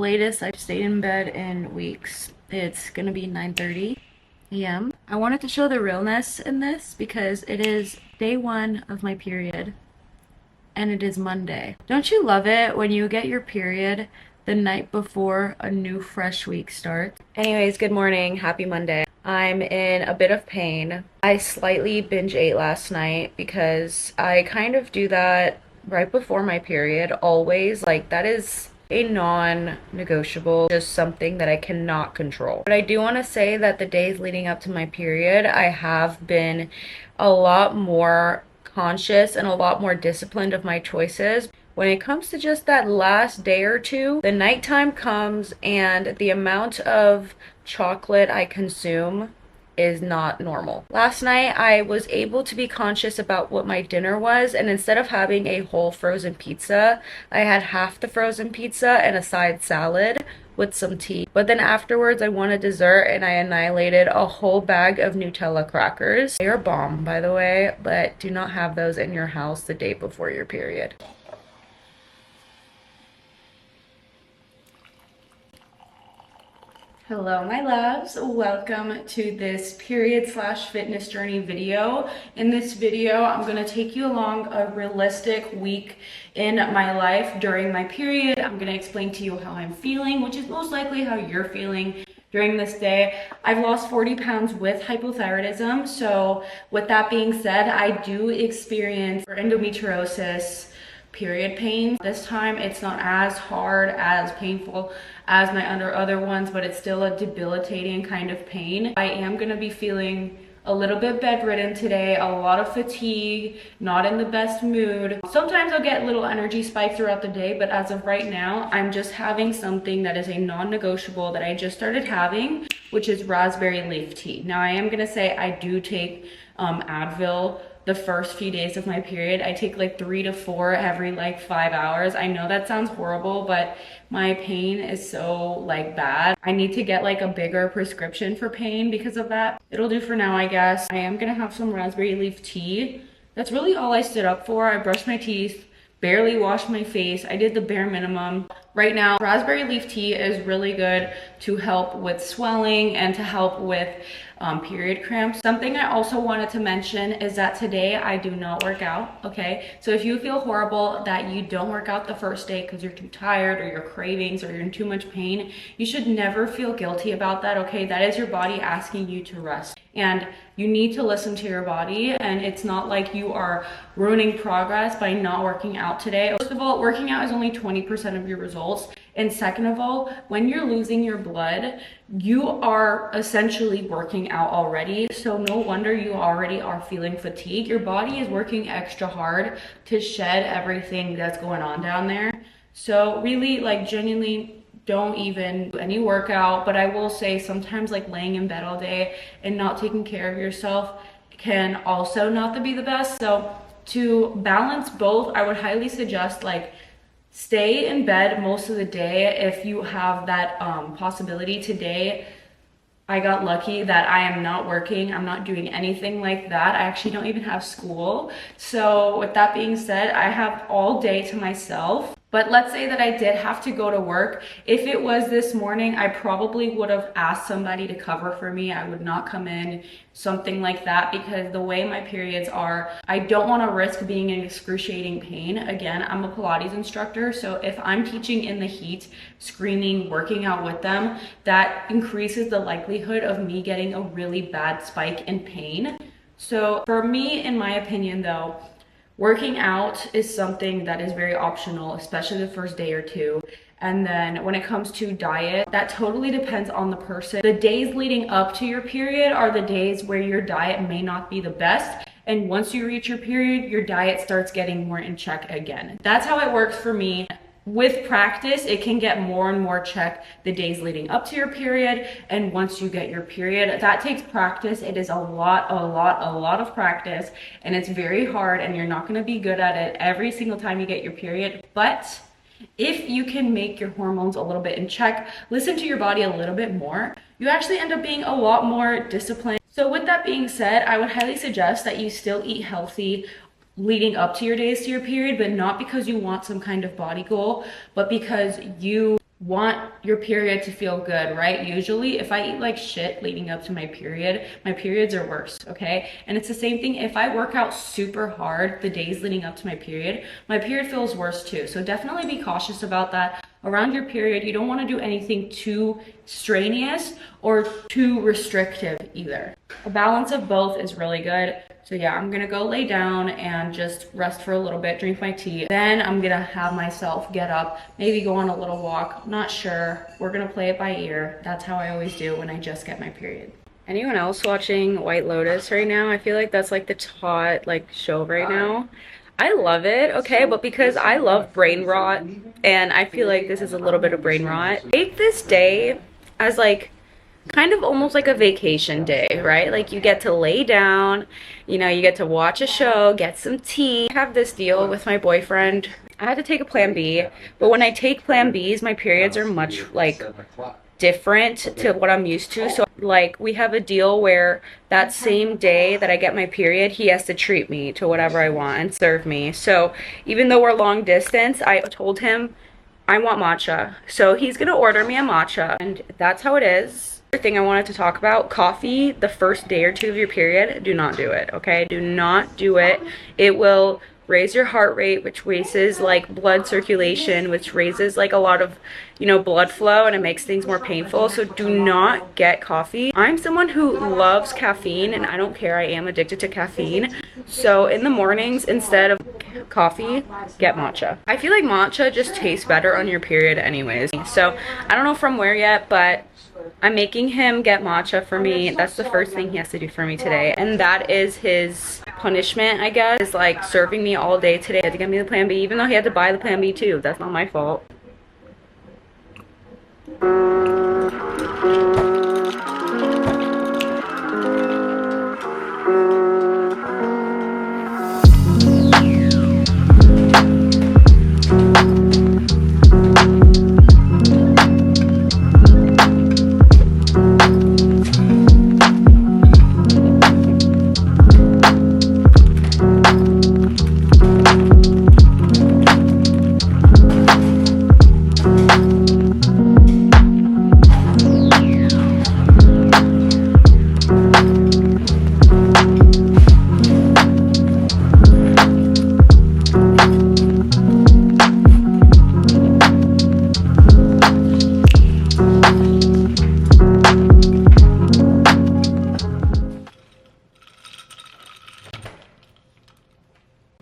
latest I've stayed in bed in weeks. It's gonna be 9:30 a.m. I wanted to show the realness in this because it is day 1 of my period and it is Monday. Don't you love it when you get your period the night before a new fresh week starts? Anyways, good morning. Happy Monday. I'm in a bit of pain. I slightly binge ate last night because I kind of do that right before my period always. Like, that is a non-negotiable, just something that I cannot control. But I do want to say that the days leading up to my period, I have been a lot more conscious and a lot more disciplined of my choices. When it comes to just that last day or two, the nighttime comes and the amount of chocolate I consume is not normal. Last night I was able to be conscious about what my dinner was, and instead of having a whole frozen pizza, I had half the frozen pizza and a side salad with some tea. But then afterwards I wanted dessert and I annihilated a whole bag of Nutella crackers. They are bomb, by the way, but do not have those in your house the day before your period. Hello my loves, welcome to this period/fitness journey video. In this video, I'm gonna take you along a realistic week in my life during my period. I'm gonna explain to you how I'm feeling, which is most likely how you're feeling during this day. I've lost 40 pounds with hypothyroidism. So with that being said, I do experience endometriosis period pain. This time it's not as hard, as painful as my other ones, but it's still a debilitating kind of pain. I am gonna be feeling a little bit bedridden today, a lot of fatigue, not in the best mood. Sometimes I'll get little energy spikes throughout the day, but as of right now, I'm just having something that is a non-negotiable that I just started having, which is raspberry leaf tea. Now I am gonna say I do take Advil the first few days of my period. I take like 3 to 4 every like 5 hours. I know that sounds horrible, but my pain is so like bad. I need to get like a bigger prescription for pain because of that. It'll do for now, I guess. I am gonna have some raspberry leaf tea. That's really all I stood up for. I brushed my teeth, barely washed my face. I did the bare minimum. Right now, raspberry leaf tea is really good to help with swelling and to help with period cramps. Something I also wanted to mention is that today I do not work out, okay? So if you feel horrible that you don't work out the first day because you're too tired or your cravings or you're in too much pain, you should never feel guilty about that, okay? That is your body asking you to rest. And you need to listen to your body, and it's not like you are ruining progress by not working out today. First of all, working out is only 20% of your results. And second of all, when you're losing your blood, you are essentially working out already. So no wonder you already are feeling fatigue. Your body is working extra hard to shed everything that's going on down there. So really, like, genuinely don't even do any workout. But I will say sometimes like laying in bed all day and not taking care of yourself can also not be the best. So to balance both, I would highly suggest like stay in bed most of the day if you have that possibility. Today I got lucky that I am not working. I'm not doing anything like that. I actually don't even have school. So with that being said, I have all day to myself. But let's say that I did have to go to work. If it was this morning, I probably would have asked somebody to cover for me. I would not come in, something like that, because the way my periods are, I don't want to risk being in excruciating pain. Again, I'm a Pilates instructor, so if I'm teaching in the heat, screaming, working out with them, that increases the likelihood of me getting a really bad spike in pain. So for me, in my opinion though, working out is something that is very optional, especially the first day or two. And then when it comes to diet, that totally depends on the person. The days leading up to your period are the days where your diet may not be the best. And once you reach your period, your diet starts getting more in check again. That's how it works for me. With practice, it can get more and more check the days leading up to your period. And once you get your period, that takes practice. It is a lot of practice, and it's very hard, and you're not going to be good at it every single time you get your period. But if you can make your hormones a little bit in check, listen to your body a little bit more, you actually end up being a lot more disciplined. So with that being said, I would highly suggest that you still eat healthy leading up to your days to your period, but not because you want some kind of body goal, but because you want your period to feel good, right? Usually if I eat like shit leading up to my periods are worse, okay? And it's the same thing if I work out super hard the days leading up to my period feels worse too. So definitely be cautious about that. Around your period, you don't want to do anything too strenuous or too restrictive either. A balance of both is really good. So yeah, I'm gonna go lay down and just rest for a little bit, drink my tea. Then I'm gonna have myself get up, maybe go on a little walk, not sure. We're gonna play it by ear. That's how I always do when I just get my period. Anyone else watching White Lotus right now? I feel like that's like the hot like show right now. I love it, okay, but because I love brain rot and I feel like this is a little bit of brain rot, take this day as like kind of almost like a vacation day, right? Like you get to lay down, you know, you get to watch a show, get some tea. I have this deal with my boyfriend. I had to take a plan B, but when I take plan Bs, my periods are much like different to what I'm used to. So like we have a deal where that same day that I get my period, he has to treat me to whatever I want and serve me. So even though we're long distance, I told him I want matcha. So he's gonna order me a matcha and that's how it is. Other thing I wanted to talk about, coffee the first day or two of your period, do not do it, okay? Do not do it. It will raise your heart rate, which raises like blood circulation, which raises like a lot of, you know, blood flow, and it makes things more painful. So do not get coffee. I'm someone who loves caffeine and I don't care, I am addicted to caffeine. So in the mornings, instead of coffee, get matcha. I feel like matcha just tastes better on your period anyways. So I don't know from where yet, but I'm making him get matcha for me. That's the first thing he has to do for me today. And that is his punishment, I guess, is like serving me all day today. He had to get me the plan B, even though he had to buy the plan B too. That's not my fault.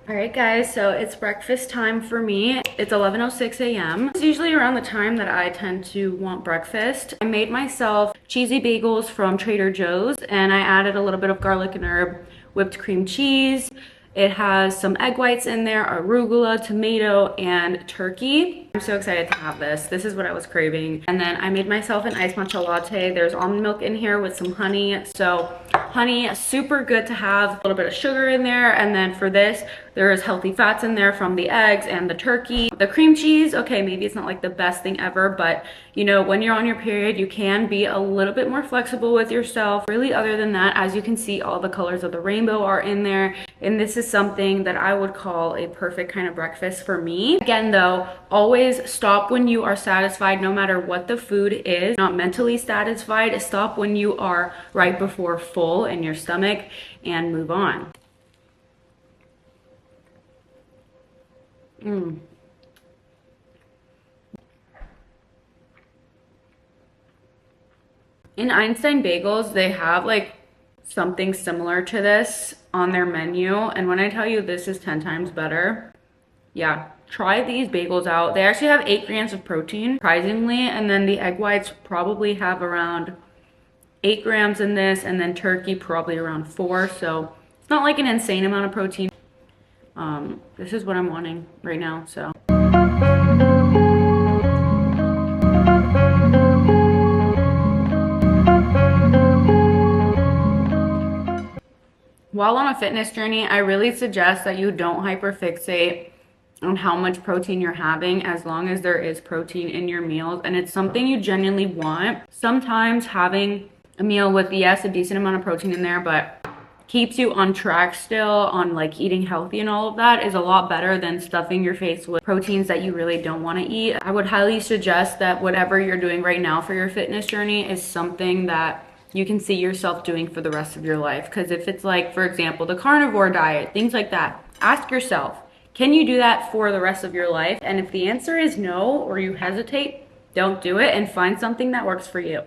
Alright guys, so it's breakfast time for me. It's 11:06 a.m. It's usually around the time that I tend to want breakfast. I made myself cheesy bagels from Trader Joe's and I added a little bit of garlic and herb whipped cream cheese. It has some egg whites in there, arugula, tomato, and turkey. I'm so excited to have this. This is what I was craving. And then I made myself an iced matcha latte. There's almond milk in here with some honey. So honey, super good to have. A little bit of sugar in there. And then for this, there is healthy fats in there from the eggs and the turkey. The cream cheese, okay, maybe it's not like the best thing ever, but you know, when you're on your period, you can be a little bit more flexible with yourself. Really, other than that, as you can see, all the colors of the rainbow are in there. And this is something that I would call a perfect kind of breakfast for me. Again, though, always stop when you are satisfied, no matter what the food is. Not mentally satisfied, stop when you are right before full in your stomach and move on. In Einstein Bagels, they have like something similar to this on their menu. And when I tell you this is 10 times better, yeah, try these bagels out. They actually have 8 grams of protein, surprisingly. And then the egg whites probably have around 8 grams in this. And then turkey probably around 4. So it's not like an insane amount of protein. This is what I'm wanting right now, so. While on a fitness journey, I really suggest that you don't hyperfixate on how much protein you're having, as long as there is protein in your meals and it's something you genuinely want. Sometimes having a meal with, yes, a decent amount of protein in there, but keeps you on track still on like eating healthy and all of that is a lot better than stuffing your face with proteins that you really don't want to eat. I would highly suggest that whatever you're doing right now for your fitness journey is something that you can see yourself doing for the rest of your life. Because if it's like, for example, the carnivore diet, things like that, ask yourself, can you do that for the rest of your life? And if the answer is no, or you hesitate, don't do it and find something that works for you.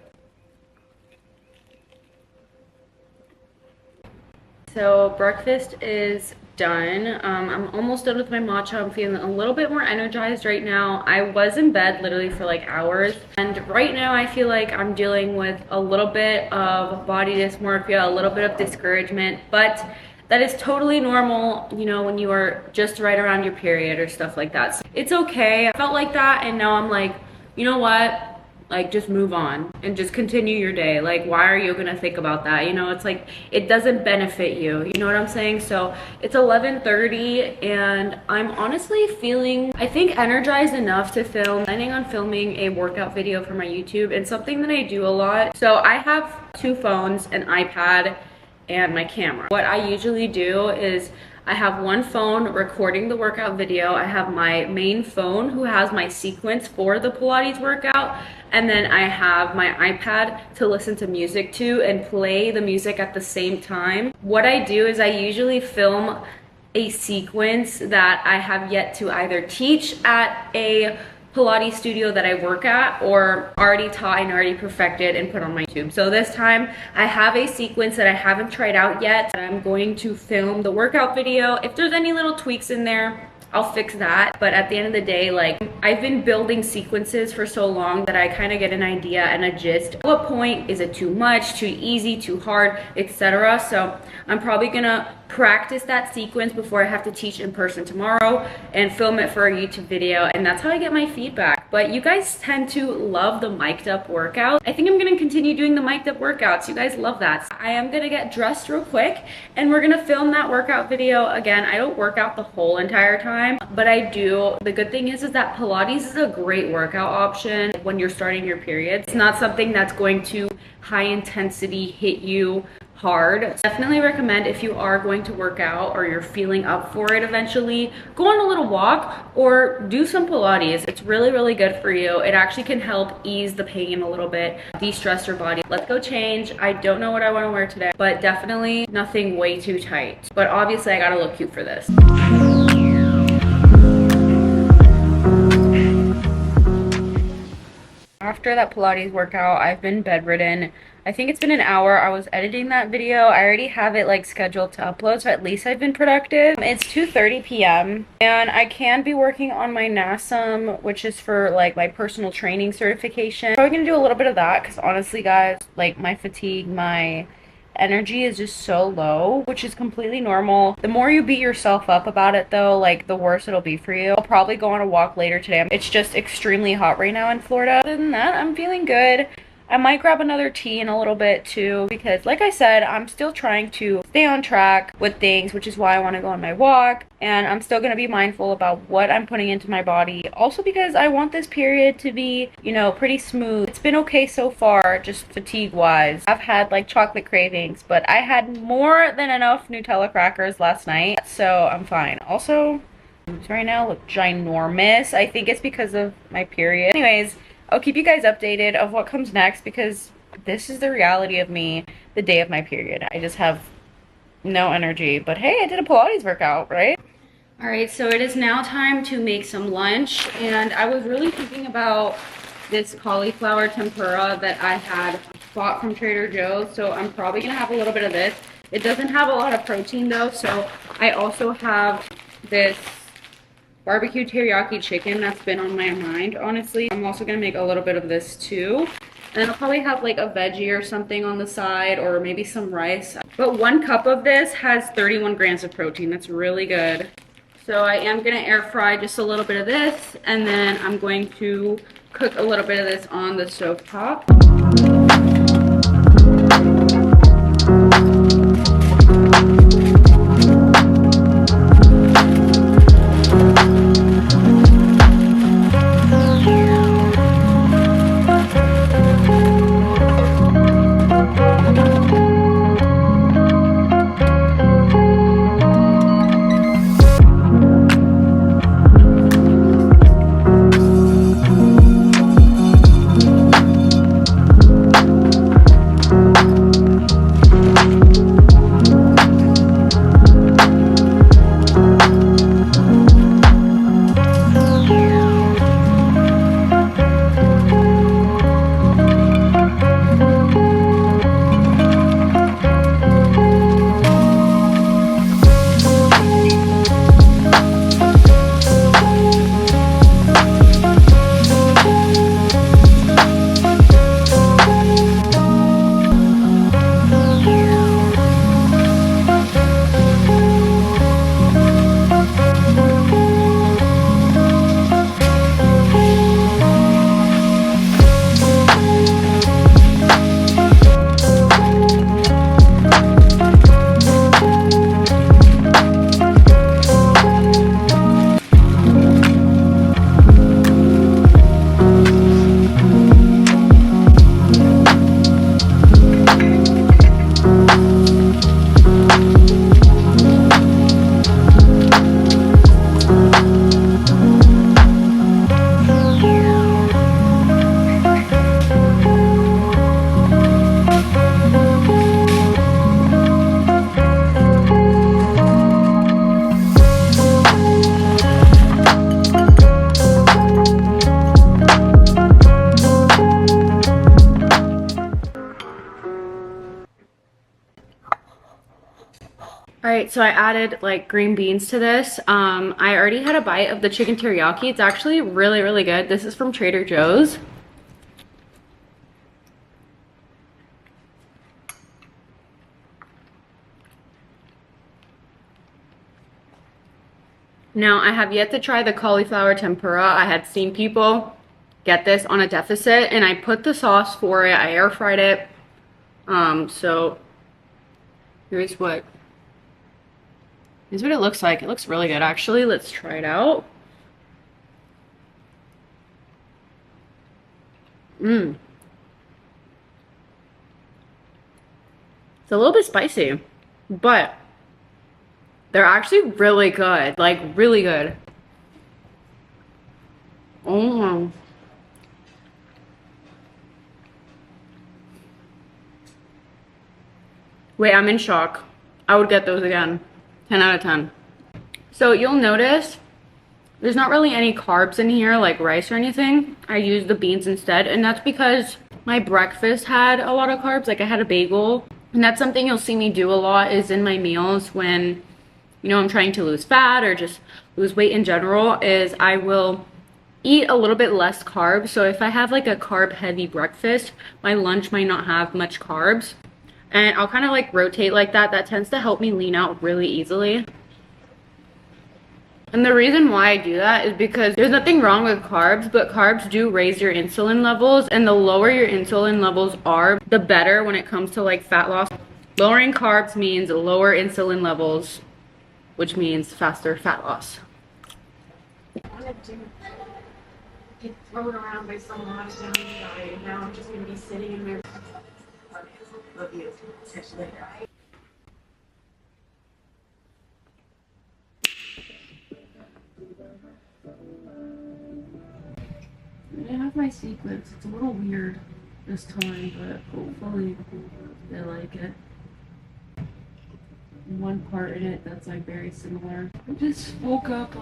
So breakfast is done. I'm almost done with my matcha. I'm feeling a little bit more energized right now. I was in bed literally for like hours, and right now I feel like I'm dealing with a little bit of body dysmorphia, a little bit of discouragement, but that is totally normal, you know, when you are just right around your period or stuff like that. So it's okay. I felt like that, and now I'm like, you know what? Like, just move on and just continue your day. Like, why are you gonna think about that? You know, it's like, it doesn't benefit you. You know what I'm saying? So it's 11:30 and I'm honestly feeling, I think, energized enough to film. Planning on filming a workout video for my YouTube, and something that I do a lot. So I have 2 phones, an iPad, and my camera. What I usually do is I have one phone recording the workout video. I have my main phone who has my sequence for the Pilates workout. And then I have my iPad to listen to music to and play the music at the same time. What I do is I usually film a sequence that I have yet to either teach at a Pilates studio that I work at, or already taught and already perfected and put on my YouTube. So this time I have a sequence that I haven't tried out yet. I'm going to film the workout video. If there's any little tweaks in there, I'll fix that. But at the end of the day, like, I've been building sequences for so long that I kind of get an idea and a gist. At what point is it too much, too easy, too hard, etc. So I'm probably gonna practice that sequence before I have to teach in person tomorrow and film it for a YouTube video, and that's how I get my feedback. But you guys tend to love the mic'd up workout. I think I'm gonna continue doing the mic'd up workouts. You guys love that. I am gonna get dressed real quick and we're gonna film that workout video. Again, I don't work out the whole entire time, but I do. The good thing is that Pilates is a great workout option when you're starting your period. It's not something that's going to high intensity hit you hard. Definitely recommend, if you are going to work out or you're feeling up for it eventually, go on a little walk or do some Pilates. It's really, really good for you. It actually can help ease the pain a little bit, de-stress your body. Let's go change. I don't know what I want to wear today, but definitely nothing way too tight. But obviously I gotta look cute for this. After that Pilates workout, I've been bedridden. I think it's been an hour. I was editing that video. I already have it like scheduled to upload, so at least I've been productive. It's 2:30 p.m. and I can be working on my NASM, which is for like my personal training certification. Probably gonna do a little bit of that because honestly, guys, like my fatigue, my energy is just so low, which is completely normal. The more you beat yourself up about it though, like the worse it'll be for you. I'll probably go on a walk later today. It's just extremely hot right now in Florida. Other than that, I'm feeling good. I might grab another tea in a little bit too, because like I said, I'm still trying to stay on track with things, which is why I want to go on my walk, and I'm still going to be mindful about what I'm putting into my body. Also because I want this period to be, you know, pretty smooth. It's been okay so far, just fatigue wise. I've had like chocolate cravings, but I had more than enough Nutella crackers last night, so I'm fine. Also, right now look ginormous. I think it's because of my period. Anyways, I'll keep you guys updated of what comes next, because this is the reality of me the day of my period. I just have no energy, but hey, I did a Pilates workout, right? All right, so it is now time to make some lunch, and I was really thinking about this cauliflower tempura that I had bought from Trader Joe's, so I'm probably gonna have a little bit of this. It doesn't have a lot of protein though, so I also have this barbecue teriyaki chicken that's been on my mind, honestly. I'm also gonna make a little bit of this too. And I'll probably have like a veggie or something on the side, or maybe some rice. But 1 cup of this has 31 grams of protein. That's really good. So I am gonna air fry just a little bit of this, and then I'm going to cook a little bit of this on the stove top. right, so I added like green beans to this. I already had a bite of the chicken teriyaki. It's actually really, really good. This is from Trader Joe's. Now, I have yet to try the cauliflower tempura. I had seen people get this on a deficit, and I put the sauce for it. I air fried it. So here's what it looks like. It looks really good, actually. Let's try it out. It's a little bit spicy, but they're actually really good, like really good. Oh. Wait, I'm in shock. I would get those again. 10 out of 10. So you'll notice there's not really any carbs in here, like rice or anything. I use the beans instead, and that's because my breakfast had a lot of carbs. Like I had a bagel, and that's something you'll see me do a lot is in my meals when, you know, I'm trying to lose fat or just lose weight in general, is I will eat a little bit less carbs. So if I have like a carb heavy breakfast, my lunch might not have much carbs, and I'll kind of like rotate like that. That tends to help me lean out really easily. And the reason why I do that is because there's nothing wrong with carbs, but carbs do raise your insulin levels, and the lower your insulin levels are, the better when it comes to like fat loss. Lowering carbs means lower insulin levels, which means faster fat loss. I wanted to get thrown around by some lockdown guy, and now I'm just going to be sitting in there. Love you. Catch you later. I have my sequence. It's a little weird this time, but hopefully they like it. One part in it that's like very similar. I just woke up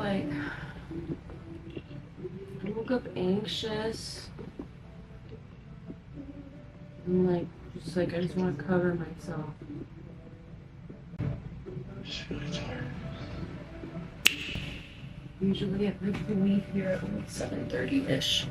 anxious. And like I just want to cover myself. I'm just really tired. Usually I like to leave here at like 7:30-ish.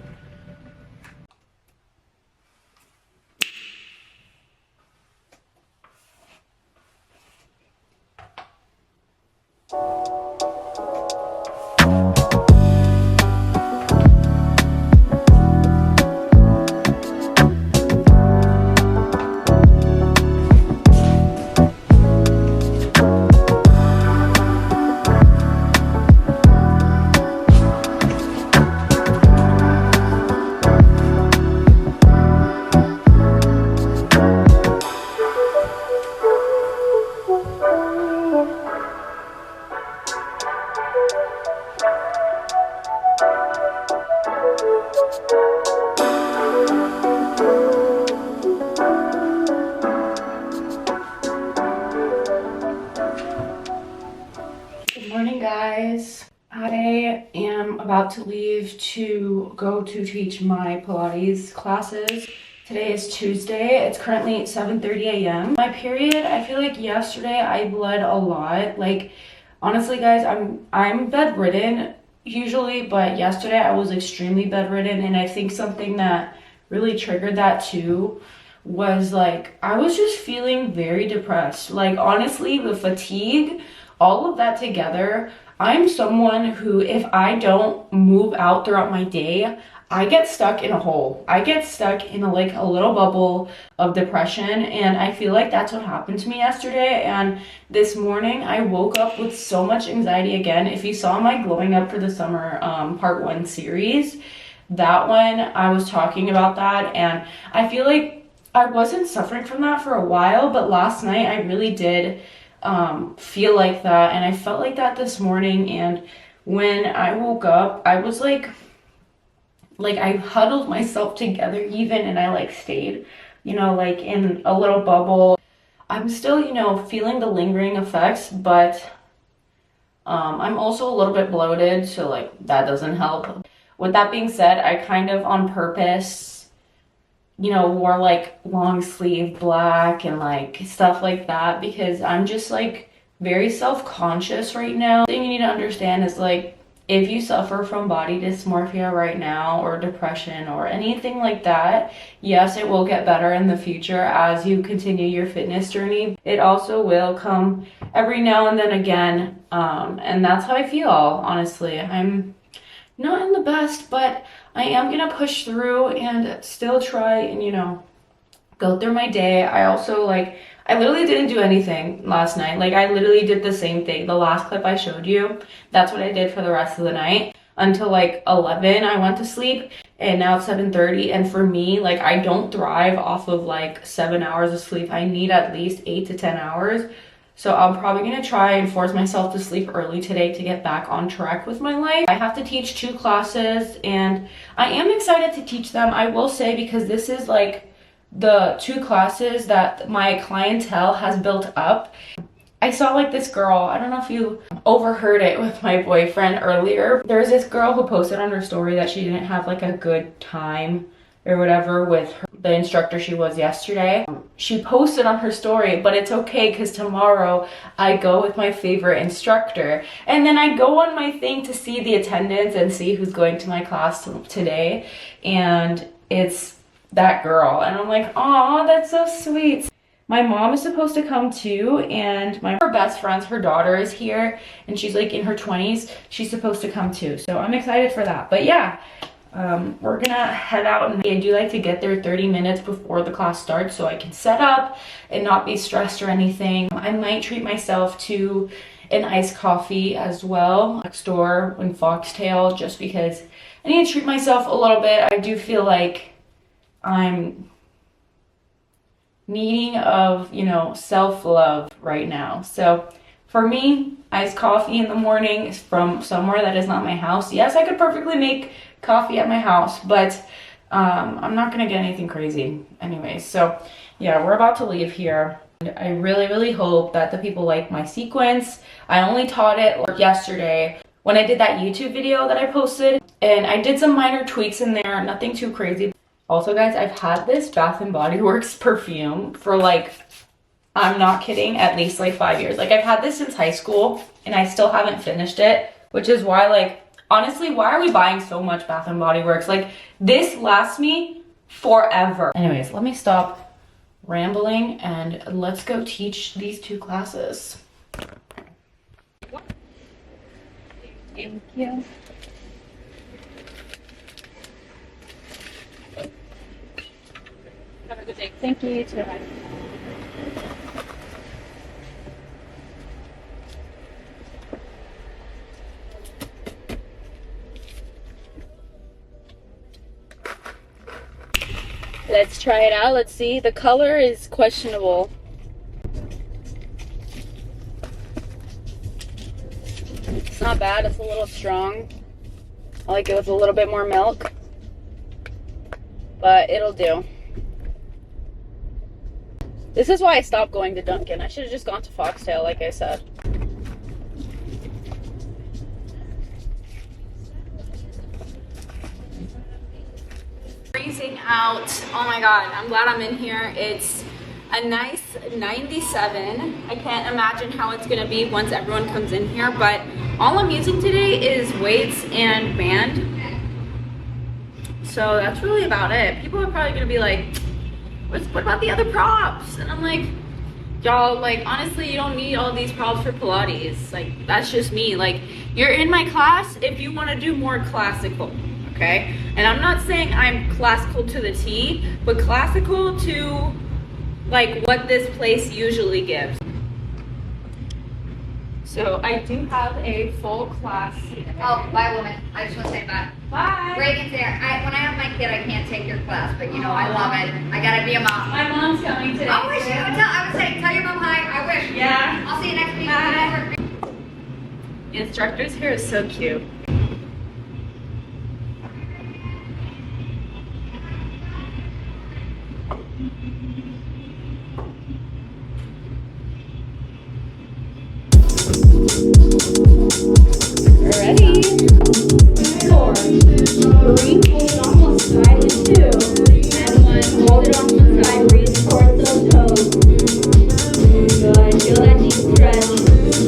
Guys, I am about to leave to go to teach my Pilates classes. Today is Tuesday. It's currently 7:30 a.m. My period, I feel like yesterday I bled a lot. Like honestly guys, I'm bedridden usually, but yesterday I was extremely bedridden, and I think something that really triggered that too was like I was just feeling very depressed. Like honestly, the fatigue, all of that together, I'm someone who, if I don't move out throughout my day, I get stuck in a hole. I get stuck in a little bubble of depression, and I feel like that's what happened to me yesterday. And this morning I woke up with so much anxiety again. If you saw my Glowing Up for the Summer part 1 series, that one I was talking about that, and I feel like I wasn't suffering from that for a while, but last night I really did feel like that, and I felt like that this morning. And when I woke up, I was like I huddled myself together even, and I stayed, you know, like in a little bubble. I'm still, you know, feeling the lingering effects, but I'm also a little bit bloated, so that doesn't help. With that being said, I kind of on purpose, you know, wore long sleeve black and stuff like that, because I'm just very self-conscious right now. The thing you need to understand is like, if you suffer from body dysmorphia right now or depression or anything like that, yes, it will get better in the future as you continue your fitness journey. It also will come every now and then again, and that's how I feel, honestly. I'm not in the best, but I am gonna push through and still try and, you know, go through my day. I also I literally didn't do anything last night. Like, I literally did the same thing. The last clip I showed you, that's what I did for the rest of the night. Until like 11, I went to sleep, and now it's 7:30. And for me, like, I don't thrive off of like 7 hours of sleep. I need at least 8 to 10 hours. So I'm probably gonna try and force myself to sleep early today to get back on track with my life. I have to teach 2 classes, and I am excited to teach them, I will say, because this is like the 2 classes that my clientele has built up. I saw like this girl, I don't know if you overheard it with my boyfriend earlier. There's this girl who posted on her story that she didn't have like a good time or whatever with the instructor she was yesterday. She posted on her story, but it's okay because tomorrow I go with my favorite instructor. And then I go on my thing to see the attendance and see who's going to my class today. And it's that girl. And I'm like, oh, that's so sweet. My mom is supposed to come too, and her best friend's, her daughter is here, and she's like in her 20s. She's supposed to come too. So I'm excited for that. But yeah, we're gonna head out, and I do like to get there 30 minutes before the class starts so I can set up and not be stressed or anything. I might treat myself to an iced coffee as well next door in Foxtail, just because I need to treat myself a little bit. I do feel like I'm needing of, you know, self-love right now. So for me, iced coffee in the morning is from somewhere that is not my house. Yes, I could perfectly make coffee at my house, but I'm not gonna get anything crazy anyways. So yeah, we're about to leave here. I really hope that the people like my sequence. I only taught it yesterday when I did that YouTube video that I posted, and I did some minor tweaks in there, nothing too crazy. Also, guys, I've had this Bath & Body Works perfume for like, I'm not kidding, at least like 5 years. Like, I've had this since high school and I still haven't finished it, which is why, like, honestly, why are we buying so much Bath & Body Works? Like, this lasts me forever. Anyways, let me stop rambling and let's go teach these 2 classes. Thank you. Have a good day. Thank you, you too. Let's try it out. Let's see. The color is questionable. It's not bad. It's a little strong. I like it with a little bit more milk, but it'll do. This is why I stopped going to Dunkin'. I should have just gone to Foxtail, like I said. Freezing out. Oh my god, I'm glad I'm in here. It's a nice 97. I can't imagine how it's gonna be once everyone comes in here, but all I'm using today is weights and band. So that's really about it. People are probably gonna be like, what about the other props? And I'm like, y'all, like, honestly, you don't need all these props for Pilates. Like, that's just me. Like, you're in my class if you want to do more classical, okay? And I'm not saying I'm classical to the T, but classical to, like, what this place usually gives. So I do have a full class. Oh, bye, woman. I just want to say bye. Bye. Reagan's there. When I have my kid, I can't take your class, but you know, I love it. I gotta be a mom. My mom's coming today. I wish you would I would say, tell your mom hi. I wish. Yeah. I'll see you next week. Bye. The instructor's hair is so cute. Ready? 4, 3, hold it on one side, and 2, and 1, hold it on one side, breathe towards those toes. Good, feel that deep stretch.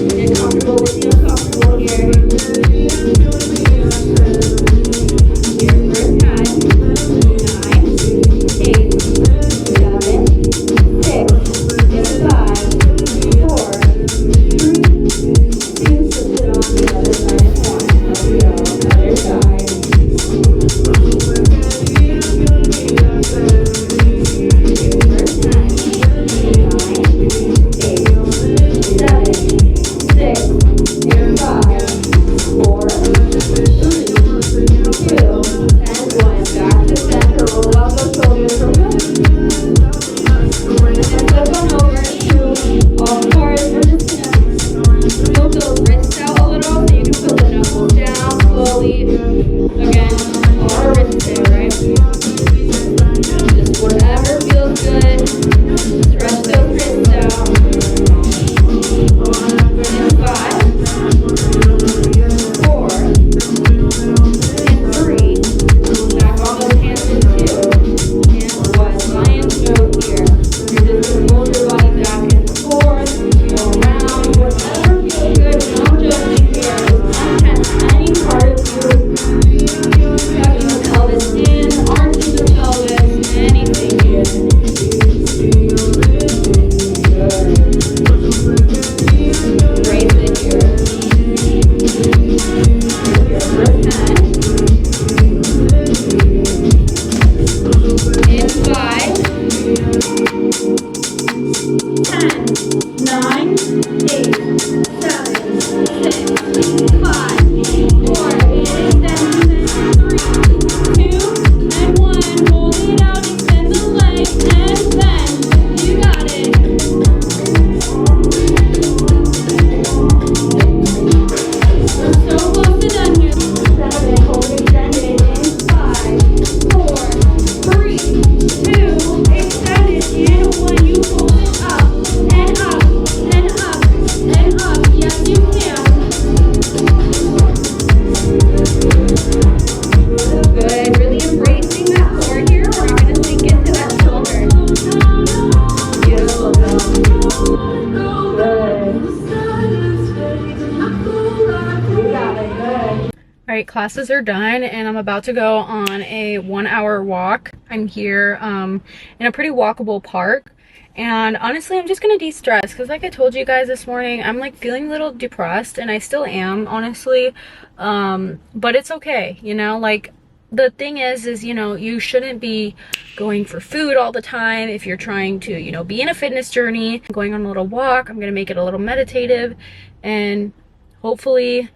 All right, classes are done and I'm about to go on a 1-hour walk. I'm here in a pretty walkable park, and honestly I'm just gonna de-stress because like I told you guys this morning, I'm like feeling a little depressed, and I still am, honestly, but it's okay, you know. Like, the thing is you know, you shouldn't be going for food all the time if you're trying to, you know, be in a fitness journey. Going on a little walk, I'm gonna make it a little meditative, and hopefully,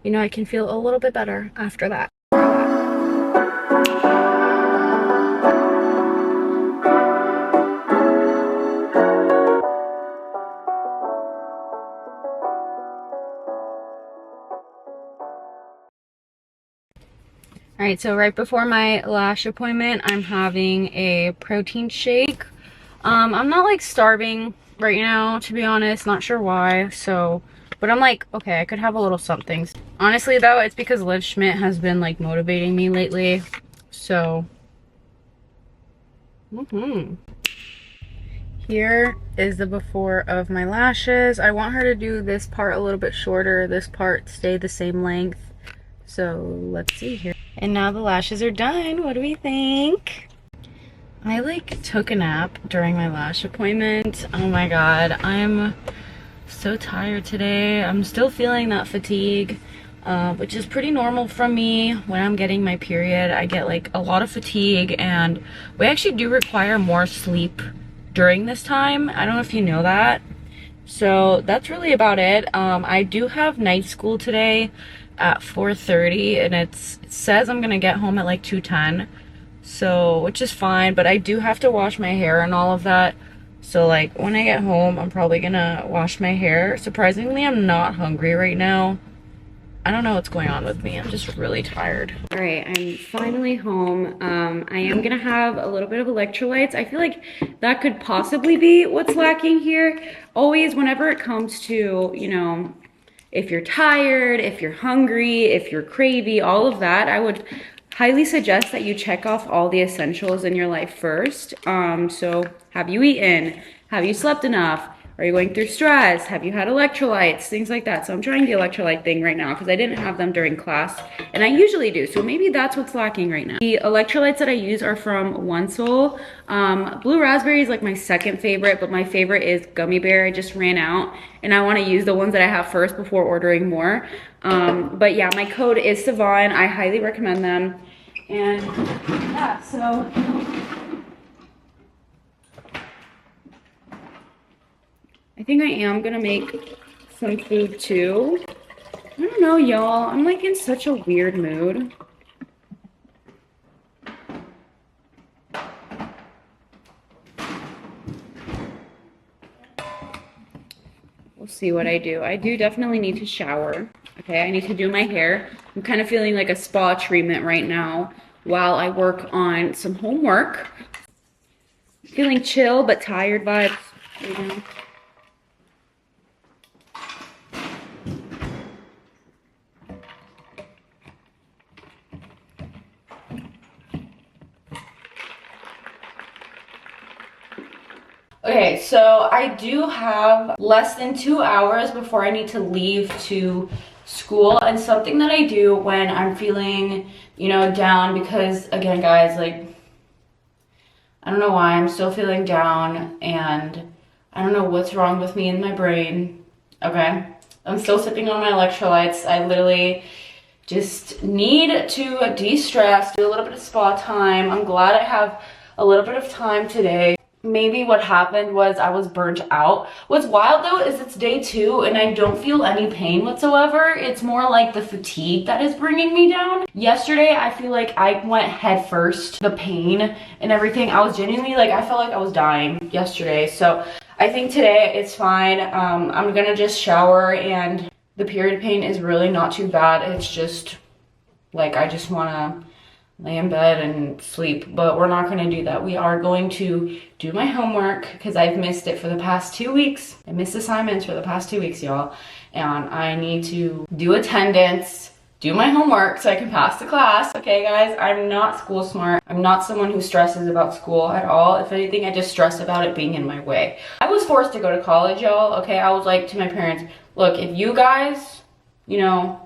you know, I can feel a little bit better after that. All right, so right before my lash appointment, I'm having a protein shake. I'm not like starving right now, to be honest, not sure why, so, but I'm like, okay, I could have a little something. Honestly though, it's because Liv Schmidt has been like motivating me lately, so. Here is the before of my lashes. I want her to do this part a little bit shorter, this part stay the same length. So let's see here. And now the lashes are done. What do we think? I like took a nap during my lash appointment. Oh my god, I'm so tired today. I'm still feeling that fatigue, which is pretty normal from me. When I'm getting my period, I get like a lot of fatigue, and we actually do require more sleep during this time. I don't know if you know that. So that's really about it. I do have night school today at 4:30, and it says I'm gonna get home at like 2:10, so, which is fine, but I do have to wash my hair and all of that. So like when I get home, I'm probably gonna wash my hair. Surprisingly, I'm not hungry right now. I don't know what's going on with me. I'm just really tired. All right, I'm finally home. I am gonna have a little bit of electrolytes. I feel like that could possibly be what's lacking here. Always, whenever it comes to, you know, if you're tired, if you're hungry, if you're cravey, all of that, I would highly suggest that you check off all the essentials in your life first. So have you eaten? Have you slept enough? Are you going through stress? Have you had electrolytes? Things like that. So I'm trying the electrolyte thing right now because I didn't have them during class, and I usually do. So maybe that's what's lacking right now. The electrolytes that I use are from One Sol. Blue raspberry is like my second favorite, but my favorite is gummy bear. I just ran out, and I want to use the ones that I have first before ordering more. But yeah, my code is Sivan. I highly recommend them. And yeah, so I think I am gonna make some food too. I don't know, y'all. I'm like in such a weird mood. We'll see what I do. I do definitely need to shower. Okay, I need to do my hair. I'm kind of feeling like a spa treatment right now while I work on some homework. Feeling chill but tired vibes, you know. Okay, so I do have less than 2 hours before I need to leave to school, and something that I do when I'm feeling, you know, down, because again, guys, like, I don't know why I'm still feeling down, and I don't know what's wrong with me in my brain. Okay, I'm still sipping on my electrolytes. I literally just need to de-stress, do a little bit of spa time. I'm glad I have a little bit of time today. maybe what happened was I was burnt out. What's wild though is it's day 2 and I don't feel any pain whatsoever. It's more like the fatigue that is bringing me down. Yesterday, I feel like I went head first. The pain and everything, I was genuinely like, I felt like I was dying yesterday. So I think today it's fine. I'm gonna just shower, and the period pain is really not too bad. It's just like, I just wanna lay in bed and sleep, but we're not going to do that. We are going to do my homework because I've missed it for the past 2 weeks. I missed assignments for the past 2 weeks, y'all, and I need to do attendance, do my homework so I can pass the class. Okay, guys, I'm not school smart. I'm not someone who stresses about school at all. If anything, I just stress about it being in my way. I was forced to go to college, y'all. Okay, I was like to my parents, look, if you guys, you know,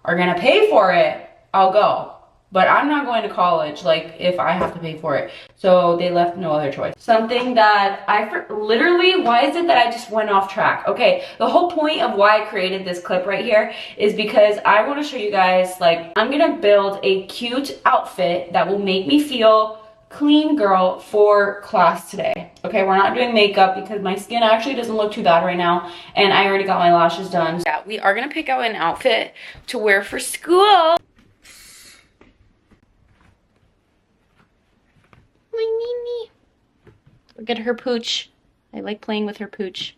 are gonna pay for it, I'll go. But I'm not going to college, like, if I have to pay for it. So they left no other choice. Something that literally, why is it that I just went off track? Okay, the whole point of why I created this clip right here is because I want to show you guys, like, I'm gonna build a cute outfit that will make me feel clean girl for class today. Okay, we're not doing makeup because my skin actually doesn't look too bad right now, and I already got my lashes done. Yeah, we are gonna pick out an outfit to wear for school. My Mimi. Look at her pooch. I like playing with her pooch.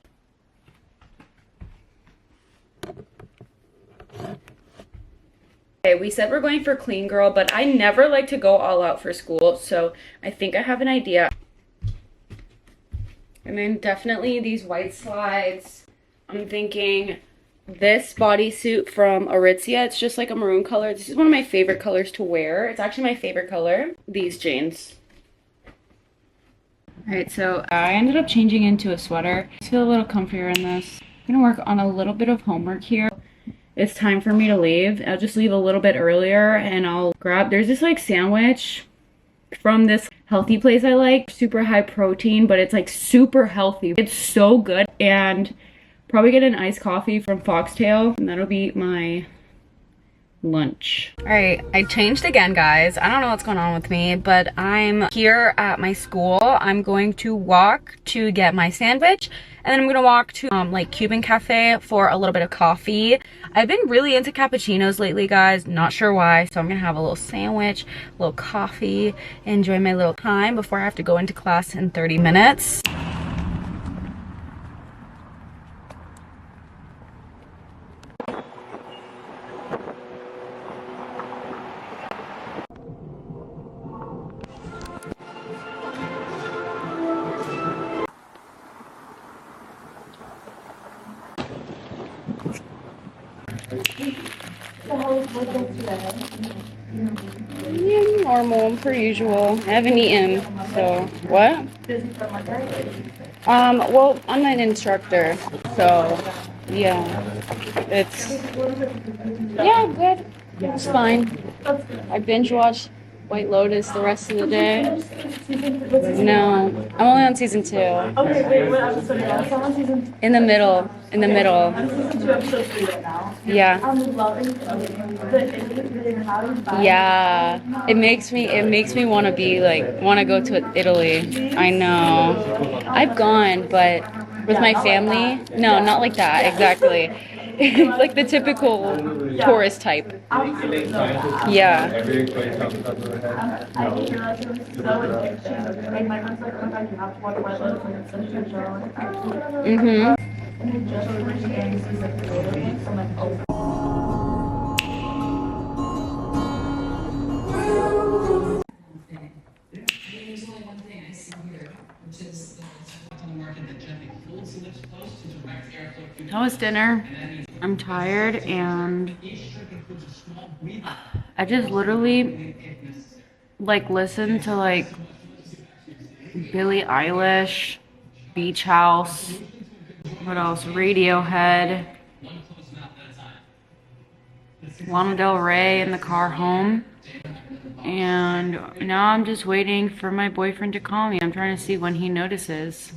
Okay, we said we're going for clean girl, but I never like to go all out for school, so I think I have an idea. And then definitely these white slides. I'm thinking this bodysuit from Aritzia. It's just like a maroon color. This is one of my favorite colors to wear. It's actually my favorite color. These jeans. Alright, so I ended up changing into a sweater. I feel a little comfier in this. I'm gonna work on a little bit of homework here. It's time for me to leave. I'll just leave a little bit earlier and I'll grab, there's this like sandwich from this healthy place I like. Super high protein, but it's like super healthy. It's so good. And probably get an iced coffee from Foxtail, and that'll be my lunch. All right, I changed again, guys. I don't know what's going on with me, but I'm here at my school. I'm going to walk to get my sandwich, and then I'm gonna walk to like Cuban Cafe for a little bit of coffee. I've been really into cappuccinos lately, guys. Not sure why. So I'm gonna have a little sandwich, a little coffee, enjoy my little time before I have to go into class in 30 minutes. Yeah, normal, per usual. I haven't eaten, so what? Well, I'm an instructor, so yeah, yeah, good. It's fine. I binge watched White Lotus the rest of the day. No, I'm only on season 2. Okay, wait, what episode are you on? Season In the middle. I'm season 2, episode 3 right now. Yeah. I'm loving the Yeah. It makes me want to go to Italy. I know. I've gone, but with my family. No, not like that. Exactly. Like the typical tourist type. Yeah. I didn't realize it was so addictive. Like my friends like, oh my god, you have to watch White Lotus, like it's such a good show. Like, Mm-hmm. and they just finished airing season 3 of it, so I'm like, oh. How was dinner? I'm tired and I just literally like listened to like Billie Eilish, Beach House, what else? Radiohead, Lana Del Rey in the car home. And now I'm just waiting for my boyfriend to call me. I'm trying to see when he notices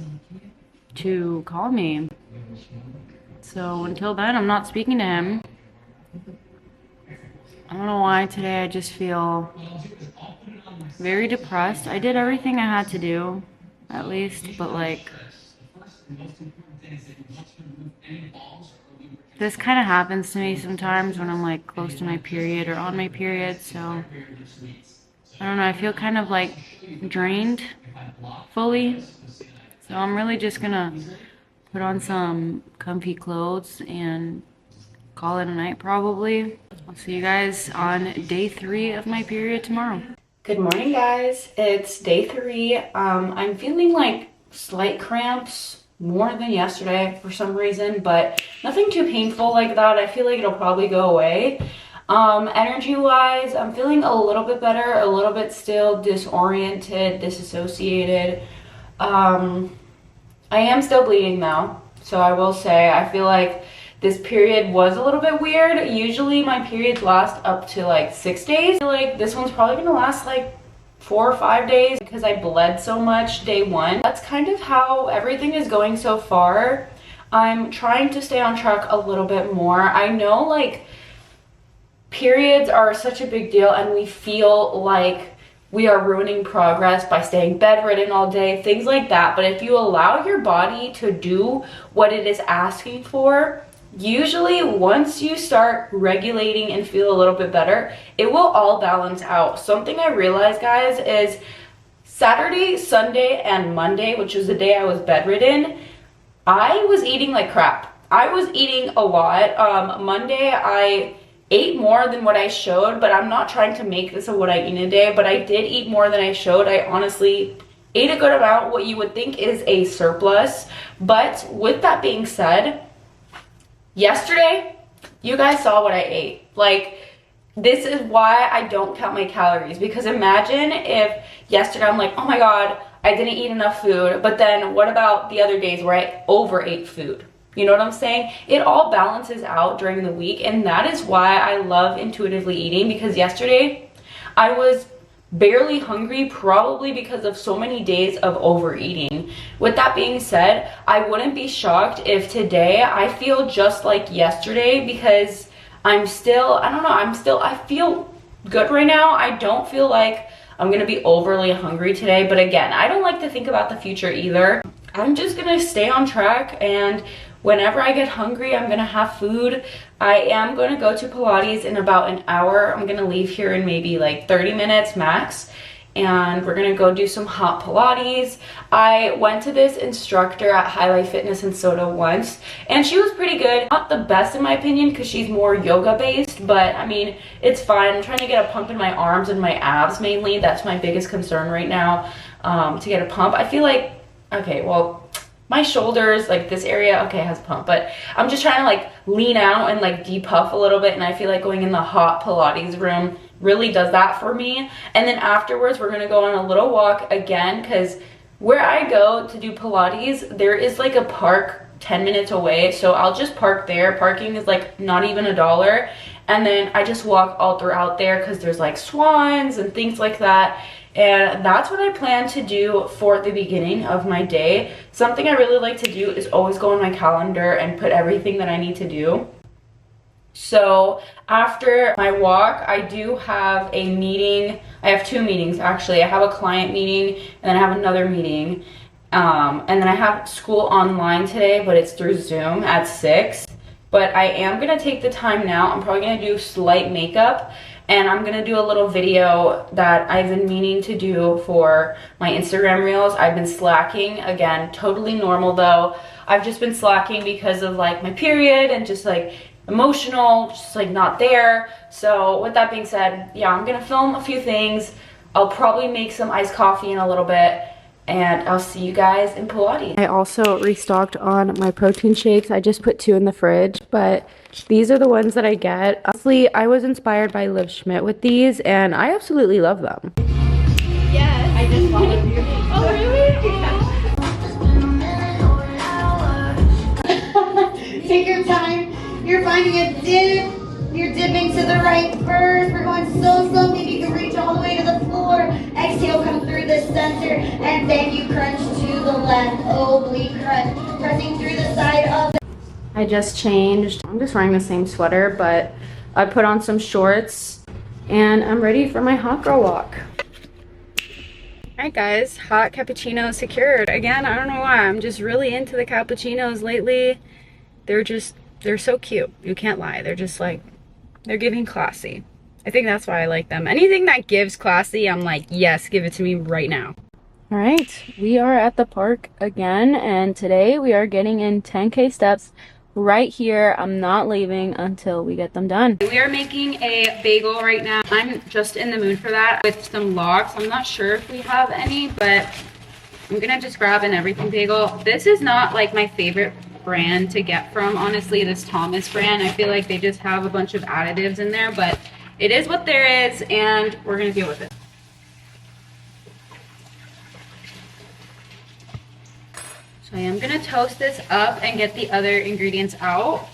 to call me. So until then, I'm not speaking to him. I don't know why today I just feel very depressed. I did everything I had to do. at least, but like this kind of happens to me sometimes when I'm like close to my period or on my period, so I don't know, I feel kind of like drained fully, so I'm really just gonna put on some comfy clothes and call it a night probably. I'll see you guys on day 3 of my period tomorrow. Good morning, guys. It's day 3. I'm feeling like slight cramps more than yesterday for some reason, but nothing too painful like that. I feel like it'll probably go away. Energy wise, I'm feeling a little bit better, a little bit still disoriented, disassociated. I am still bleeding though, so I will say I feel like this period was a little bit weird. Usually my periods last up to like 6 days. I feel like this one's probably gonna last like 4 or 5 days because I bled so much day 1. That's kind of how everything is going so far. I'm trying to stay on track a little bit more. I know like periods are such a big deal and we feel like we are ruining progress by staying bedridden all day, things like that. But if you allow your body to do what it is asking for, usually once you start regulating and feel a little bit better, it will all balance out. Something I realized, guys, is Saturday, Sunday, and Monday, which was the day I was bedridden, I was eating like crap. I was eating a lot. Monday, I ate more than what I showed, but I'm not trying to make this of what I eat in a day, but I did eat more than I showed. I honestly ate a good amount, what you would think is a surplus. But with that being said, yesterday, you guys saw what I ate. Like, this is why I don't count my calories, because imagine if yesterday I'm like, oh my god, I didn't eat enough food, but then what about the other days where I overate food? You know what I'm saying? It all balances out during the week, and that is why I love intuitively eating, because yesterday I was barely hungry, probably because of so many days of overeating. With that being said, I wouldn't be shocked if today I feel just like yesterday, because I'm still, I don't know, I feel good right now. I don't feel like I'm gonna be overly hungry today, but again, I don't like to think about the future either. I'm just gonna stay on track, and whenever I get hungry, I'm gonna have food. I am gonna go to Pilates in about an hour. I'm gonna leave here in maybe like 30 minutes max, and we're gonna go do some hot Pilates. I went to this instructor at Highlight Fitness in Soda once, and she was pretty good. Not the best in my opinion, because she's more yoga based, but I mean, it's fine. I'm trying to get a pump in my arms and my abs mainly. That's my biggest concern right now, to get a pump. I feel like, okay, well, my shoulders, like this area, okay, has a pump, but I'm just trying to like lean out and like depuff a little bit, and I feel like going in the hot Pilates room really does that for me. And then afterwards, we're gonna go on a little walk again, because where I go to do Pilates, there is like a park 10 minutes away, so I'll just park there. Parking is like not even $1, and then I just walk all throughout there because there's like swans and things like that. And that's what I plan to do for the beginning of my day. Something I really like to do is always go on my calendar and put everything that I need to do. So after my walk, I do have a meeting. I have 2 meetings actually. I have a client meeting, and then I have another meeting. And then I have school online today, but it's through Zoom at 6. But I am gonna take the time now. I'm probably gonna do slight makeup, and I'm gonna do a little video that I've been meaning to do for my Instagram reels. I've been slacking, again, totally normal though. I've just been slacking because of like my period and just like emotional, just like not there. So with that being said, yeah, I'm gonna film a few things. I'll probably make some iced coffee in a little bit, and I'll see you guys in Pilates. I also restocked on my protein shakes. I just put 2 in the fridge, but these are the ones that I get. Honestly, I was inspired by Liv Schmidt with these, and I absolutely love them. Yes. I just followed you. Oh, really? Take your time. You're finding a dip. You're dipping to the right first. We're going so slow. Maybe you can reach all the way to the floor. Exhale, come through the center. And then you crunch to the left. Oblique crunch. Pressing through the side of the... I just changed. I'm just wearing the same sweater, but I put on some shorts, and I'm ready for my hot girl walk. Alright guys, hot cappuccino secured. Again, I don't know why, I'm just really into the cappuccinos lately. They're so cute. You can't lie. They're just like, they're giving classy. I think that's why I like them. Anything that gives classy, I'm like, yes, give it to me right now. Alright, we are at the park again, and today we are getting in 10K steps right here. I'm not leaving until we get them done. We are making a bagel right now. I'm just in the mood for that with some logs. I'm not sure if we have any, but I'm gonna just grab an everything bagel. This is not like my favorite brand to get from, honestly, this Thomas brand. I feel like they just have a bunch of additives in there, but it is what there is, and we're gonna deal with it. So I am gonna toast this up and get the other ingredients out.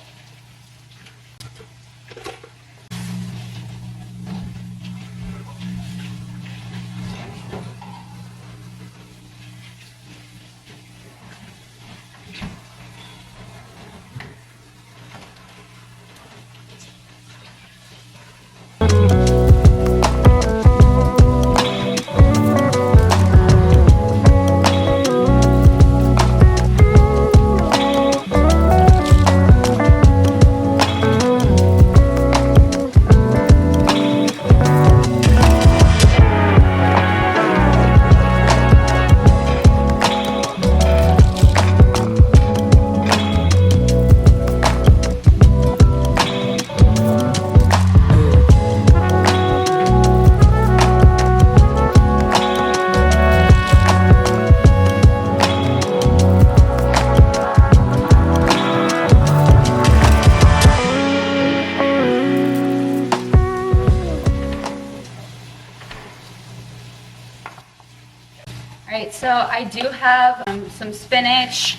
Alright, so I do have some spinach,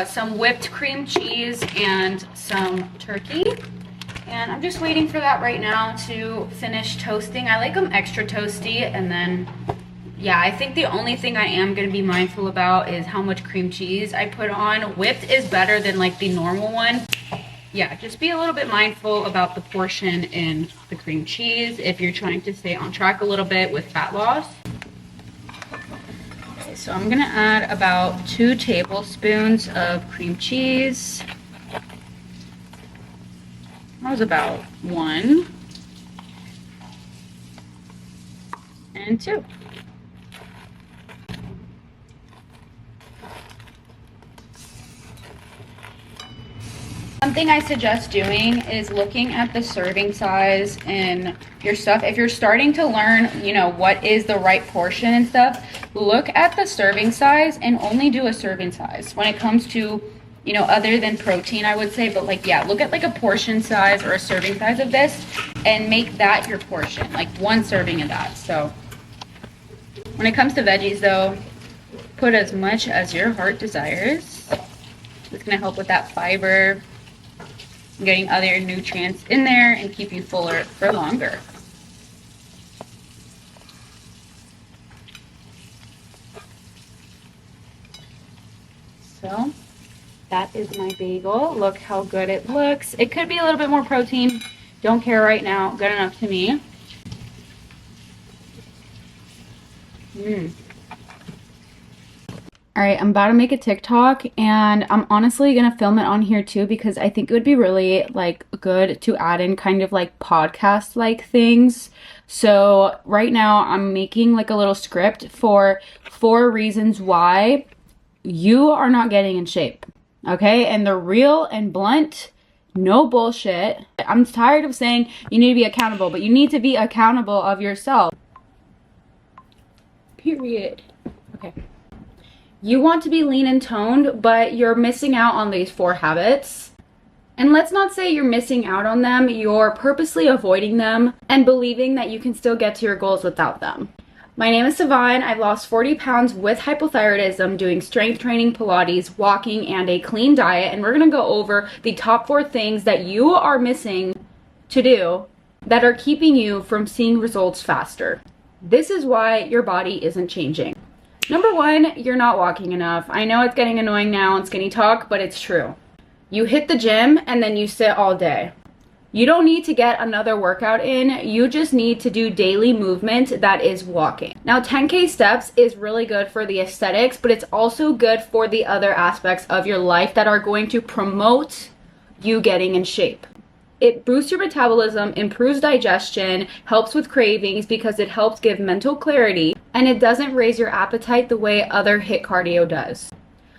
some whipped cream cheese, and some turkey. And I'm just waiting for that right now to finish toasting. I like them extra toasty, and then, yeah, I think the only thing I am going to be mindful about is how much cream cheese I put on. Whipped is better than like the normal one. Yeah, just be a little bit mindful about the portion in the cream cheese if you're trying to stay on track a little bit with fat loss. So I'm gonna add about 2 tablespoons of cream cheese. That was about 1 and 2. Something I suggest doing is looking at the serving size in your stuff. If you're starting to learn, you know, what is the right portion and stuff, look at the serving size and only do a serving size when it comes to, you know, other than protein, I would say. But like, yeah, look at like a portion size or a serving size of this and make that your portion, like 1 serving of that. So when it comes to veggies though, put as much as your heart desires. It's gonna help with that fiber, getting other nutrients in there and keep you fuller for longer. So that is my bagel. Look how good it looks. It could be a little bit more protein. Don't care right now. Good enough to me. All right, I'm about to make a TikTok, and I'm honestly gonna film it on here too because I think it would be really like good to add in kind of like podcast like things. So right now I'm making like a little script for 4 reasons why you are not getting in shape. Okay, and they're real and blunt, no bullshit. I'm tired of saying you need to be accountable, but you need to be accountable of yourself. Period. Okay. You want to be lean and toned, but you're missing out on these 4 habits. And let's not say you're missing out on them, you're purposely avoiding them and believing that you can still get to your goals without them. My name is Sivan. I've lost 40 pounds with hypothyroidism, doing strength training, Pilates, walking, and a clean diet. And we're gonna go over the top 4 things that you are missing to do that are keeping you from seeing results faster. This is why your body isn't changing. Number 1, you're not walking enough. I know it's getting annoying now on Skinny Talk, but it's true. You hit the gym and then you sit all day. You don't need to get another workout in. You just need to do daily movement that is walking. Now, 10K steps is really good for the aesthetics, but it's also good for the other aspects of your life that are going to promote you getting in shape. It boosts your metabolism, improves digestion, helps with cravings because it helps give mental clarity, and it doesn't raise your appetite the way other HIIT cardio does.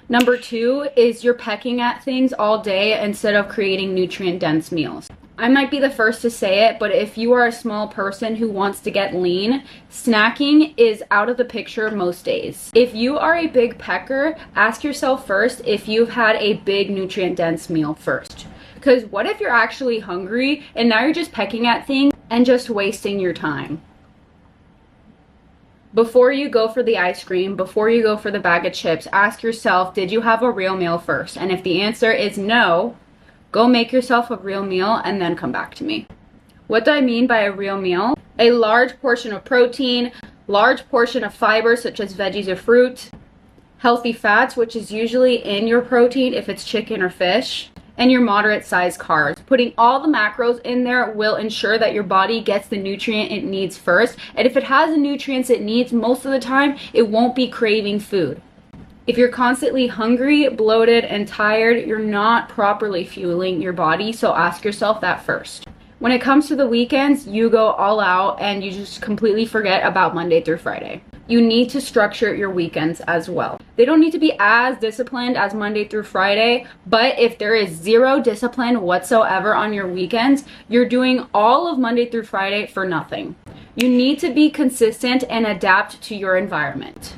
Number 2 is you're pecking at things all day instead of creating nutrient-dense meals. I might be the first to say it, but if you are a small person who wants to get lean, snacking is out of the picture most days. If you are a big pecker, ask yourself first if you've had a big nutrient-dense meal first. Because what if you're actually hungry and now you're just pecking at things and just wasting your time? Before you go for the ice cream, before you go for the bag of chips, ask yourself, did you have a real meal first? And if the answer is no, go make yourself a real meal and then come back to me. What do I mean by a real meal? A large portion of protein, large portion of fiber such as veggies or fruit, healthy fats, which is usually in your protein if it's chicken or fish, and your moderate sized carbs. Putting all the macros in there will ensure that your body gets the nutrient it needs first. And if it has the nutrients it needs, most of the time, it won't be craving food. If you're constantly hungry, bloated, and tired, you're not properly fueling your body, so ask yourself that first. When it comes to the weekends, you go all out and you just completely forget about Monday through Friday. You need to structure your weekends as well. They don't need to be as disciplined as Monday through Friday, but if there is zero discipline whatsoever on your weekends, you're doing all of Monday through Friday for nothing. You need to be consistent and adapt to your environment.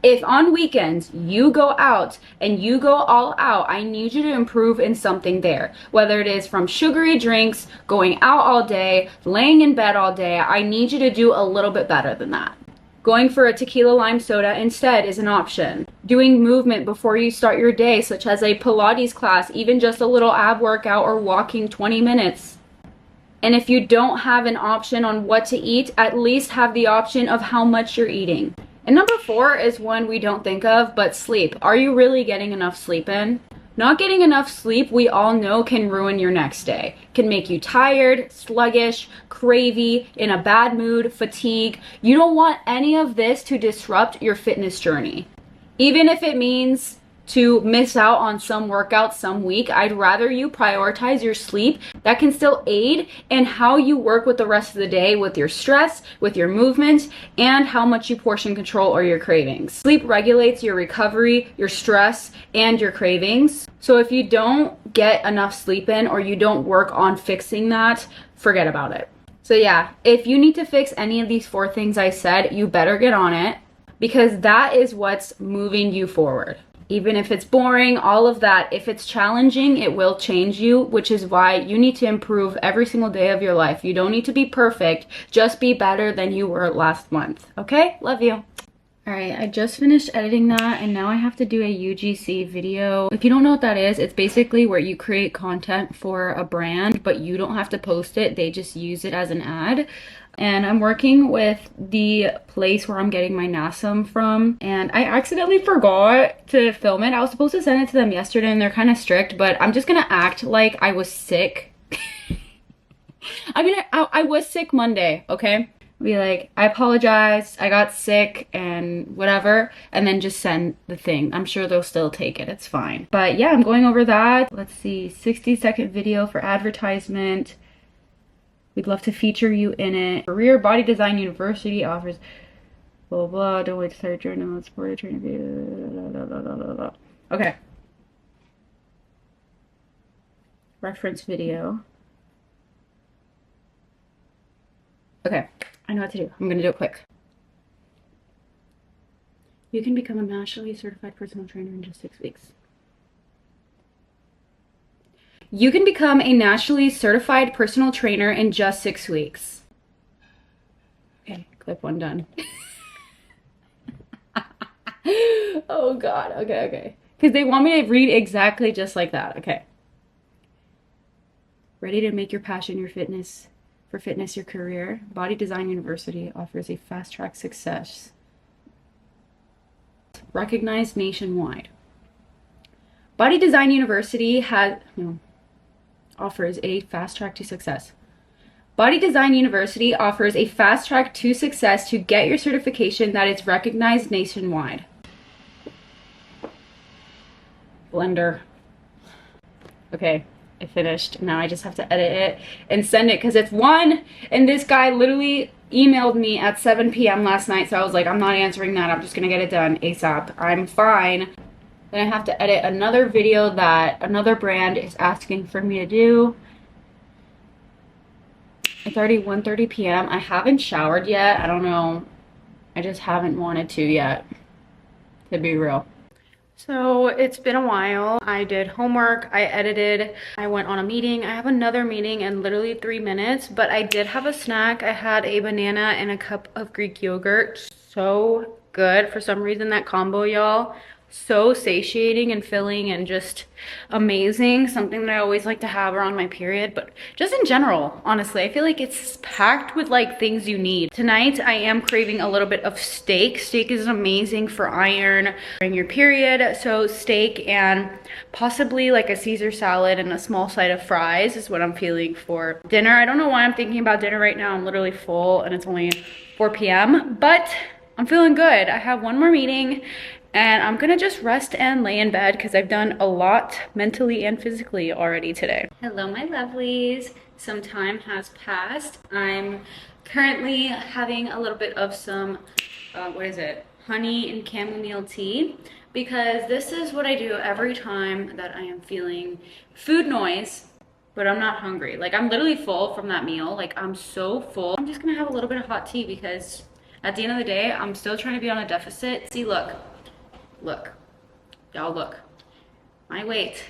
If on weekends you go out and you go all out, I need you to improve in something there. Whether it is from sugary drinks, going out all day, laying in bed all day, I need you to do a little bit better than that. Going for a tequila lime soda instead is an option. Doing movement before you start your day, such as a Pilates class, even just a little ab workout or walking 20 minutes. And if you don't have an option on what to eat, at least have the option of how much you're eating. And number 4 is one we don't think of, but sleep. Are you really getting enough sleep in? Not getting enough sleep, we all know, can ruin your next day. Can make you tired, sluggish, cravey, in a bad mood, fatigue. You don't want any of this to disrupt your fitness journey. Even if it means to miss out on some workouts some week, I'd rather you prioritize your sleep. That can still aid in how you work with the rest of the day with your stress, with your movement, and how much you portion control or your cravings. Sleep regulates your recovery, your stress, and your cravings. So if you don't get enough sleep in or you don't work on fixing that, forget about it. So yeah, if you need to fix any of these 4 things I said, you better get on it, because that is what's moving you forward. Even if it's boring, all of that, if it's challenging, it will change you, which is why you need to improve every single day of your life. You don't need to be perfect, just be better than you were last month. Okay? Love you. All right, I just finished editing that and now I have to do a UGC video. If you don't know what that is, it's basically where you create content for a brand, but you don't have to post it. They just use it as an ad. And I'm working with the place where I'm getting my NASM from, and I accidentally forgot to film it. I was supposed to send it to them yesterday and they're kind of strict, but I'm just gonna act like I was sick. I was sick Monday, okay? Be like, I apologize, I got sick and whatever, and then just send the thing. I'm sure they'll still take it, it's fine. But yeah, I'm going over that. Let's see, 60-second video for advertisement. We'd love to feature you in it. Career Body Design University offers blah blah blah. Don't wait to start your journal. Support a training video. Okay. Reference video. Okay, I know what to do. I'm gonna do it quick. You can become a nationally certified personal trainer in just 6 weeks. You can become a nationally certified personal trainer in just 6 weeks. Okay, clip 1 done. Oh God, okay. Because they want me to read exactly just like that, okay. Ready to make your passion your fitness, for fitness your career? Body Design University offers a fast-track success. Recognized nationwide. Body Design University has, no. offers a fast track to success. Body Design University offers a fast track to success to get your certification that is recognized nationwide. Blender. Okay, I finished. Now I just have to edit it and send it because it's 1, and this guy literally emailed me at 7 p.m. last night, so I was like, I'm not answering that. I'm just gonna get it done ASAP. I'm fine. Then I have to edit another video that another brand is asking for me to do. It's already 1:30 p.m. I haven't showered yet. I don't know. I just haven't wanted to yet, to be real. So it's been a while. I did homework, I edited, I went on a meeting. I have another meeting in literally 3 minutes, but I did have a snack. I had a banana and a cup of Greek yogurt. So good. For some reason, that combo, y'all, so satiating and filling and just amazing. Something that I always like to have around my period, but just in general, honestly, I feel like it's packed with like things you need. Tonight, I am craving a little bit of steak. Steak is amazing for iron during your period. So steak and possibly like a Caesar salad and a small side of fries is what I'm feeling for dinner. I don't know why I'm thinking about dinner right now. I'm literally full and it's only 4 p.m., but I'm feeling good. I have one more meeting and I'm gonna just rest and lay in bed because I've done a lot mentally and physically already today. Hello, my lovelies. Some time has passed. I'm currently having a little bit of some, honey and chamomile tea, because this is what I do every time that I am feeling food noise, but I'm not hungry. Like, I'm literally full from that meal. Like, I'm so full. I'm just gonna have a little bit of hot tea because at the end of the day, I'm still trying to be on a deficit. See, look. Look, y'all look, my weight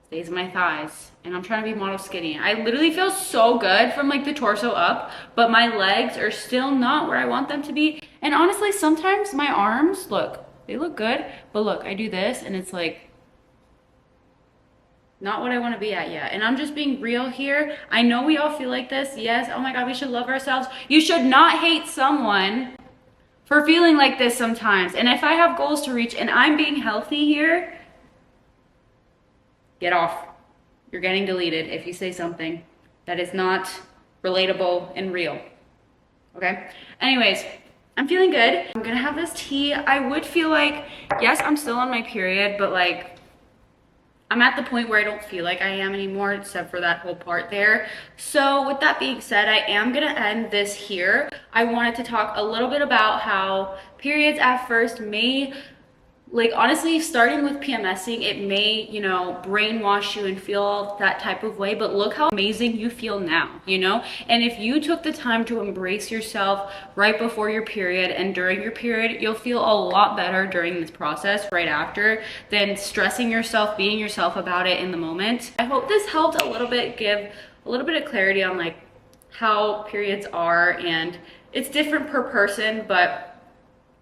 stays in my thighs and I'm trying to be model skinny. I literally feel so good from like the torso up, but my legs are still not where I want them to be. And honestly, sometimes my arms, look, they look good, but look, I do this and it's like not what I want to be at yet. And I'm just being real here. I know we all feel like this. Yes, oh my God, we should love ourselves. You should not hate someone for feeling like this sometimes. And if I have goals to reach and I'm being healthy here, get off. You're getting deleted if you say something that is not relatable and real. Okay? Anyways, I'm feeling good. I'm gonna have this tea. I would feel like, yes, I'm still on my period, but like, I'm at the point where I don't feel like I am anymore, except for that whole part there. So with that being said, I am gonna end this here. I wanted to talk a little bit about how periods at first may, like, honestly, starting with PMSing, it may, you know, brainwash you and feel that type of way, but look how amazing you feel now, you know? And if you took the time to embrace yourself right before your period and during your period, you'll feel a lot better during this process right after than stressing yourself, beating yourself about it in the moment. I hope this helped a little bit, give a little bit of clarity on like how periods are, and it's different per person, but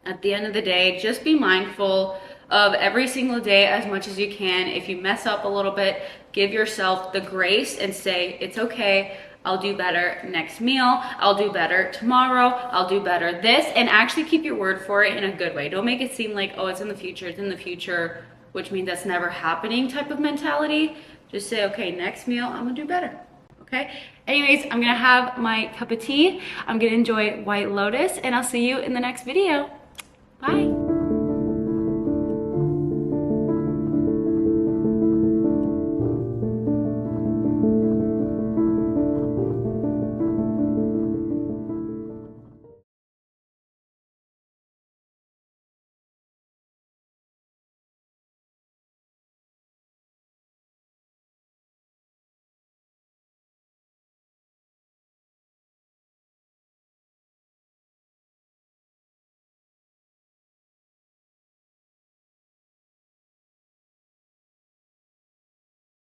at the end of the day, just be mindful of every single day as much as you can. If you mess up a little bit, give yourself the grace and say, it's okay, I'll do better next meal, I'll do better tomorrow, I'll do better this, and actually keep your word for it in a good way. Don't make it seem like, oh, it's in the future, which means that's never happening type of mentality. Just say, okay, next meal, I'm gonna do better. Okay? Anyways, I'm gonna have my cup of tea. I'm gonna enjoy White Lotus, and I'll see you in the next video. Bye.